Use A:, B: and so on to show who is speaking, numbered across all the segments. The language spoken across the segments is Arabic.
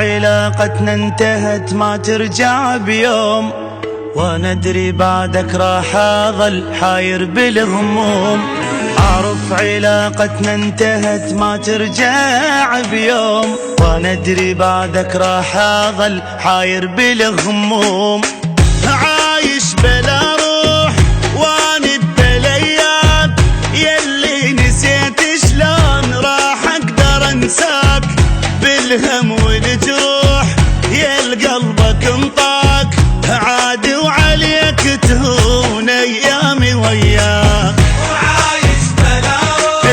A: علاقتنا انتهت ما ترجع بيوم، وانا ادري بعدك راح اظل حاير بالهموم. اعرف علاقتنا انتهت ما ترجع بيوم، وانا ادري بعدك راح اظل حاير بالهموم. عايش بلا روح وانا ببلياك، يلي نسيت شلون راح اقدر انساك. بالهم والجروح يا قلبك انطاك، عادي وعليك تهون ايامي وياك.
B: وعايش بلا روح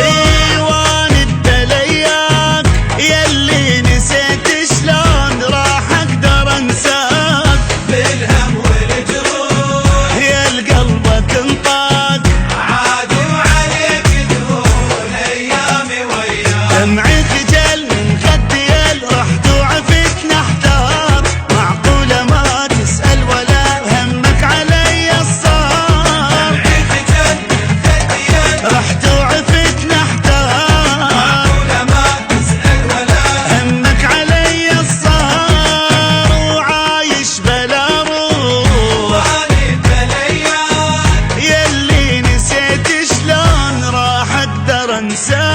A: وانا ببلياك، يلي نسيت شلون راح اقدر انساك.
B: بالهم والجروح
A: يا قلبك انطاك،
B: عادي وعليك تهون ايامي وياك.
A: دمعي خجل من خدي رحت وعفت نحتار. معقولة ما تسأل ولا همك علي الصار.
B: دمعي خجل من خدي
A: رحت وعفت نحتار.
B: معقولة ما تسأل ولا
A: همك علي الصار. وعايش بلا روح
B: واني بلياك،
A: يلي نسيت شلون راح اقدر انساك.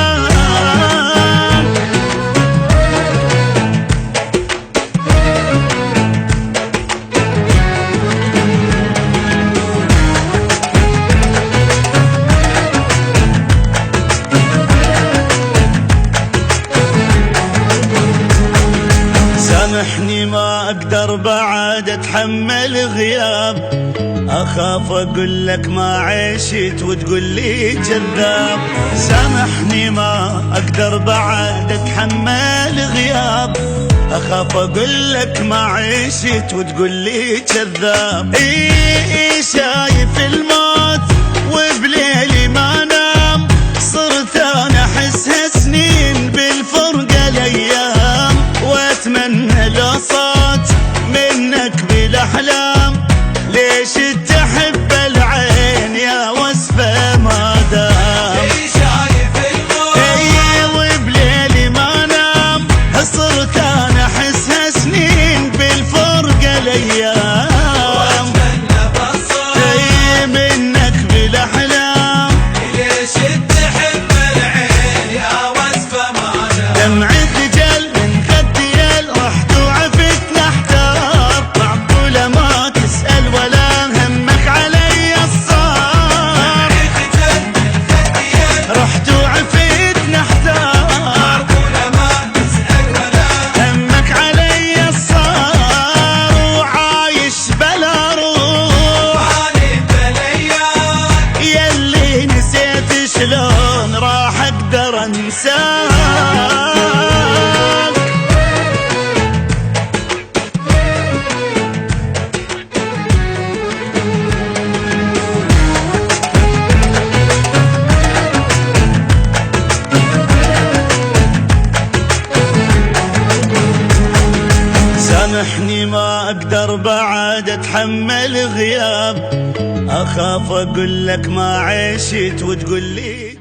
A: سامحني ما اقدر بعد اتحمل غياب، اخاف اقول لك ما عشت وتقول لي كذاب. سامحني ما اقدر بعد اتحمل غياب، اخاف اقول لك ما عشت وتقول لي كذاب. شايف الموت وبليلي ما نام، صرت انا احسها سنين بالفرقه الايام. واتمنى لو صوت منك بالاحلام، ليش تحب العين يا وصفه ما دام.
B: شايف الموت
A: وبليلي ما نام، صرت انا احسها سنين بالفرقه الايام.
B: واتمنى بصوت
A: منك بالاحلام،
B: ليش تحب العين يا وصفة ما دام.
A: دمعي خجل من خدي رحت وعفت نحتار. معقولة ما تسأل ولا همك علي الصار.
B: دمعي خجل من خدي
A: رحت وعفت نحتار.
B: معقولة ما تسأل ولا
A: همك علي الصار. وعايش بلا روح
B: واني بلياك،
A: يلي نسيت شلون راح اقدر انساك. سامحني ما اقدر بعد اتحمل غياب، اخاف اقول لك ما عشت وتقول لي